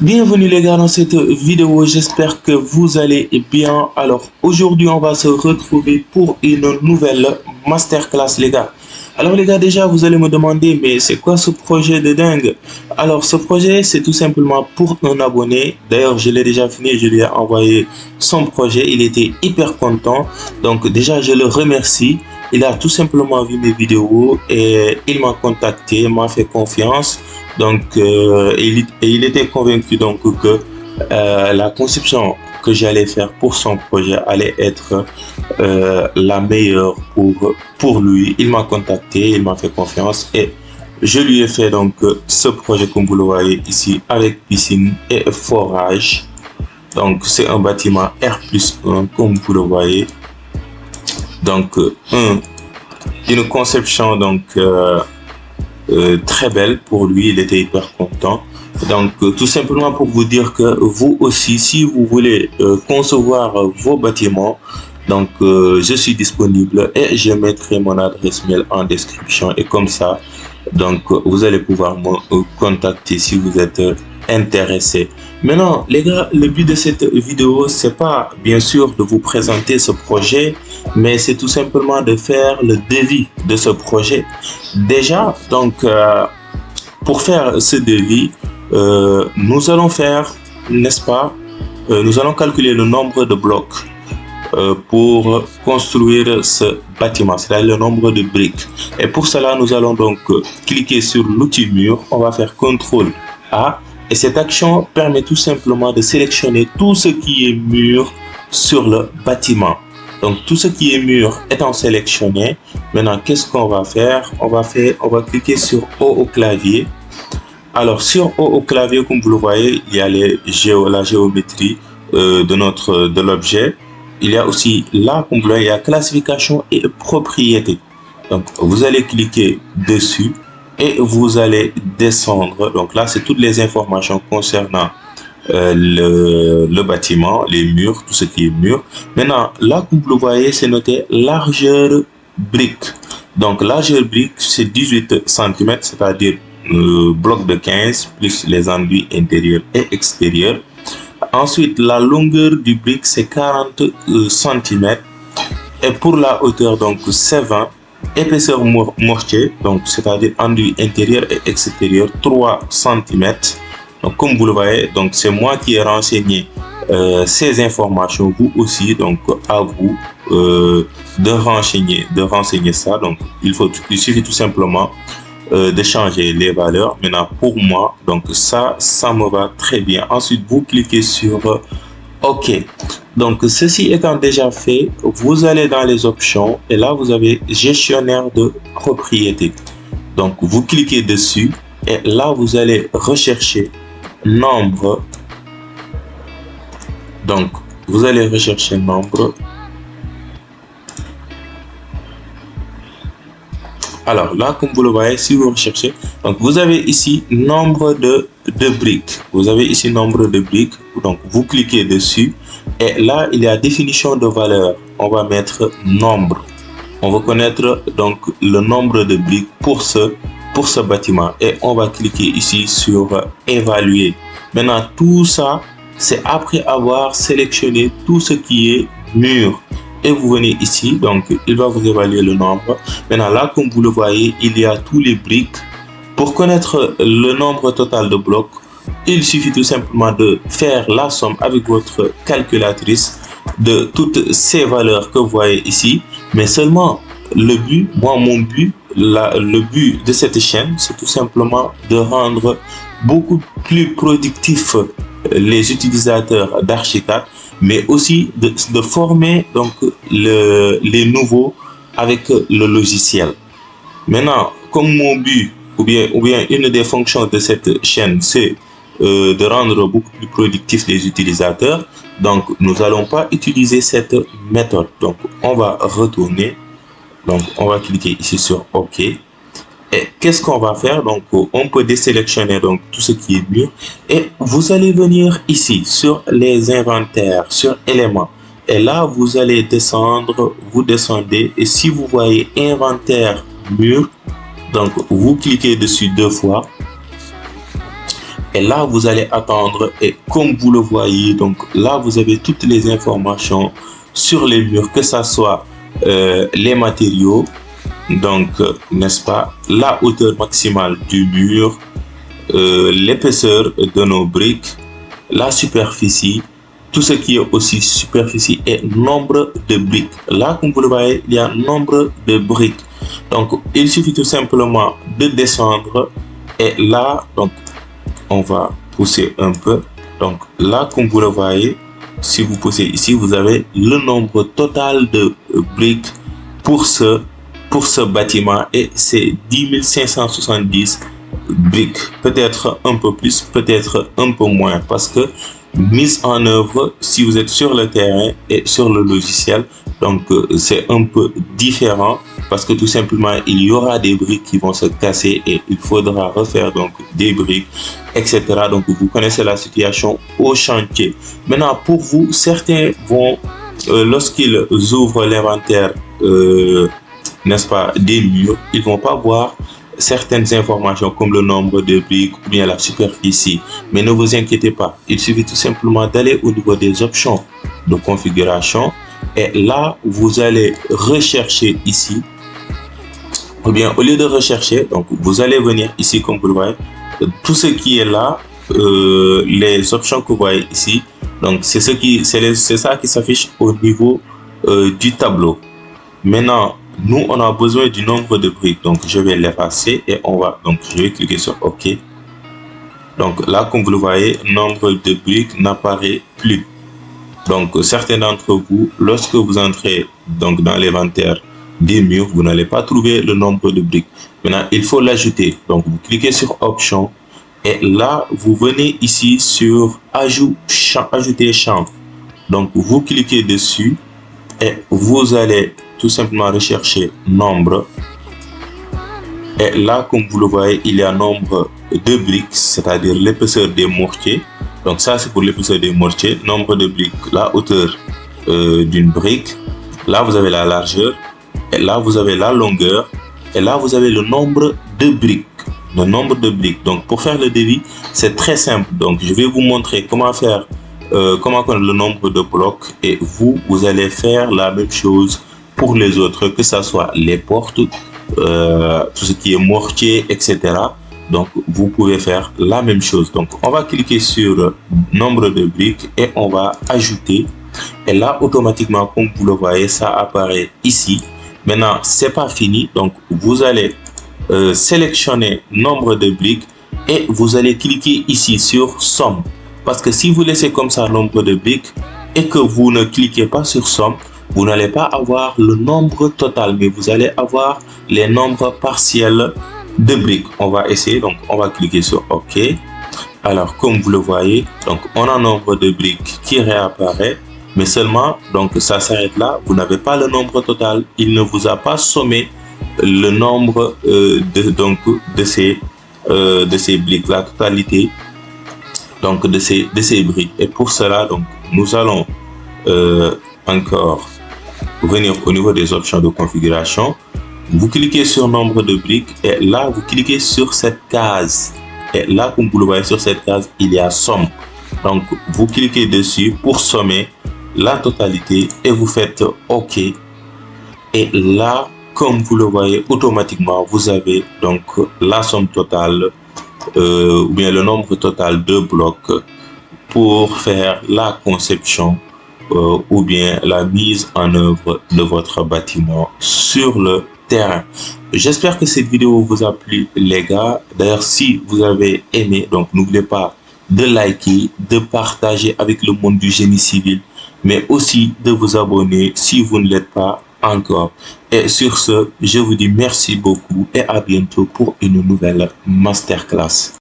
Bienvenue les gars dans cette vidéo, j'espère que vous allez bien. Alors aujourd'hui on va se retrouver pour une nouvelle masterclass les gars. Alors les gars, déjà vous allez me demander mais c'est quoi ce projet de dingue? Alors ce projet c'est tout simplement pour un abonné. D'ailleurs je l'ai déjà fini, je lui ai envoyé son projet, il était hyper content. Donc déjà je le remercie. Il a tout simplement vu mes vidéos et il m'a contacté, m'a fait confiance. Donc, il était convaincu donc que la conception que j'allais faire pour son projet allait être la meilleure pour lui. Il m'a contacté, il m'a fait confiance et je lui ai fait donc ce projet comme vous le voyez ici avec piscine et forage. Donc, c'est un bâtiment R+1 comme vous le voyez. Donc, une conception donc très belle pour lui, il était hyper content. Donc tout simplement pour vous dire que vous aussi, si vous voulez concevoir vos bâtiments, donc je suis disponible et je mettrai mon adresse mail en description et comme ça, donc vous allez pouvoir me contacter si vous êtes intéressé. Maintenant les gars, le but de cette vidéo c'est pas bien sûr de vous présenter ce projet, mais c'est tout simplement de faire le devis de ce projet. Déjà donc pour faire ce devis, nous allons faire, n'est-ce pas, nous allons calculer le nombre de blocs pour construire ce bâtiment, c'est-à-dire le nombre de briques. Et pour cela, nous allons donc cliquer sur l'outil mur, on va faire CTRL A et cette action permet tout simplement de sélectionner tout ce qui est mur sur le bâtiment. Donc tout ce qui est mur étant sélectionné, maintenant qu'est-ce qu'on va faire? On va cliquer sur O au clavier. Alors sur O au clavier, comme vous le voyez, il y a la géométrie de l'objet. Il y a aussi là, comme vous le voyez, il y a classification et propriété. Donc vous allez cliquer dessus et vous allez descendre. Donc là, c'est toutes les informations concernant le bâtiment, les murs, tout ce qui est mur. Maintenant, là, comme vous le voyez, c'est noté largeur brique. Donc, largeur brique, c'est 18 cm, c'est-à-dire bloc de 15 plus les enduits intérieurs et extérieurs. Ensuite, la longueur du brique, c'est 40 cm. Et pour la hauteur, donc, c'est 20. Épaisseur mortier, donc c'est-à-dire enduit intérieur et extérieur, 3 cm. Donc, comme vous le voyez, donc c'est moi qui ai renseigné ces informations. Vous aussi, donc à vous de renseigner ça. Donc, il suffit tout simplement de changer les valeurs. Maintenant, pour moi, donc ça me va très bien. Ensuite, vous cliquez sur OK. Donc, ceci étant déjà fait, vous allez dans les options et là, vous avez gestionnaire de propriété. Donc, vous cliquez dessus et là, vous allez rechercher nombre. Donc, vous allez rechercher nombre. Alors là, comme vous le voyez, si vous recherchez, donc vous avez ici nombre de briques. Vous avez ici nombre de briques. Donc, vous cliquez dessus et là, il y a définition de valeur. On va mettre nombre. On va connaître donc le nombre de briques pour ce bâtiment et on va cliquer ici sur évaluer. Maintenant, tout ça, c'est après avoir sélectionné tout ce qui est mur. Et vous venez ici, donc il va vous évaluer le nombre. Maintenant, là, comme vous le voyez, il y a tous les briques. Pour connaître le nombre total de blocs, il suffit tout simplement de faire la somme avec votre calculatrice de toutes ces valeurs que vous voyez ici. Mais seulement le but, mon but, le but de cette chaîne, c'est tout simplement de rendre beaucoup plus productif les utilisateurs d'Archicad, mais aussi de former donc les nouveaux avec le logiciel. Maintenant, comme mon but ou bien une des fonctions de cette chaîne, c'est de rendre beaucoup plus productifs les utilisateurs, donc nous n'allons pas utiliser cette méthode. Donc on va retourner, donc on va cliquer ici sur OK. Et qu'est-ce qu'on va faire? Donc, on peut désélectionner donc tout ce qui est mur et vous allez venir ici sur les inventaires, sur éléments. Et là, vous allez descendre, vous descendez et si vous voyez inventaire mur, donc vous cliquez dessus deux fois Et là, vous allez attendre et comme vous le voyez, donc là, vous avez toutes les informations sur les murs, que ça soit les matériaux, donc n'est-ce pas, la hauteur maximale du mur, l'épaisseur de nos briques, la superficie, tout ce qui est aussi superficie et nombre de briques. Là, comme vous le voyez, il y a nombre de briques. Donc, il suffit tout simplement de descendre et là, donc, on va pousser un peu. Donc là, comme vous le voyez, si vous poussez ici, vous avez le nombre total de briques pour ce bâtiment et c'est 10 570 briques. Peut-être un peu plus, peut-être un peu moins parce que mise en œuvre, si vous êtes sur le terrain et sur le logiciel, donc c'est un peu différent parce que tout simplement il y aura des briques qui vont se casser et il faudra refaire donc des briques, etc. Donc vous connaissez la situation au chantier. Maintenant pour vous, certains vont lorsqu'ils ouvrent l'inventaire n'est-ce pas, des murs, ils vont pas voir certaines informations comme le nombre de briques ou bien la superficie. Mais ne vous inquiétez pas, il suffit tout simplement d'aller au niveau des options de configuration et là, vous allez rechercher ici, ou bien au lieu de rechercher, donc vous allez venir ici comme vous le voyez, tout ce qui est là, les options que vous voyez ici, donc c'est ça qui s'affiche au niveau du tableau. Maintenant, nous, on a besoin du nombre de briques. Donc, je vais l'effacer et je vais cliquer sur OK. Donc, là, comme vous le voyez, nombre de briques n'apparaît plus. Donc, certains d'entre vous, lorsque vous entrez donc dans l'inventaire des murs, vous n'allez pas trouver le nombre de briques. Maintenant, il faut l'ajouter. Donc, vous cliquez sur Options et là, vous venez ici sur Ajouter champ. Donc, vous cliquez dessus et vous allez tout simplement rechercher nombre et là comme vous le voyez il y a nombre de briques, c'est-à-dire l'épaisseur des mortiers. Donc ça c'est pour l'épaisseur des mortiers, nombre de briques, la hauteur d'une brique, là vous avez la largeur et là vous avez la longueur et là vous avez le nombre de briques, donc pour faire le devis c'est très simple. Donc je vais vous montrer comment faire comment connaître le nombre de blocs et vous allez faire la même chose pour les autres, que ce soit les portes, tout ce qui est mortier, etc. Donc, vous pouvez faire la même chose. Donc, on va cliquer sur nombre de briques et on va ajouter. Et là, automatiquement, comme vous le voyez, ça apparaît ici. Maintenant, c'est pas fini. Donc, vous allez sélectionner nombre de briques et vous allez cliquer ici sur somme. Parce que si vous laissez comme ça nombre de briques et que vous ne cliquez pas sur somme, vous n'allez pas avoir le nombre total, mais vous allez avoir les nombres partiels de briques. On va essayer, donc on va cliquer sur OK. Alors, comme vous le voyez, donc on a un nombre de briques qui réapparaît, mais seulement, donc ça s'arrête là, vous n'avez pas le nombre total. Il ne vous a pas sommé le nombre de ces briques, la totalité donc de ces briques. Et pour cela, donc nous allons encore venir au niveau des options de configuration. Vous cliquez sur nombre de briques et là vous cliquez sur cette case et là comme vous le voyez sur cette case il y a somme. Donc vous cliquez dessus pour sommer la totalité et vous faites OK et là comme vous le voyez automatiquement vous avez donc la somme totale ou bien le nombre total de blocs pour faire la conception ou bien la mise en œuvre de votre bâtiment sur le terrain. J'espère que cette vidéo vous a plu les gars. D'ailleurs si vous avez aimé, donc n'oubliez pas de liker, de partager avec le monde du génie civil, mais aussi de vous abonner si vous ne l'êtes pas encore. Et sur ce, je vous dis merci beaucoup et à bientôt pour une nouvelle masterclass.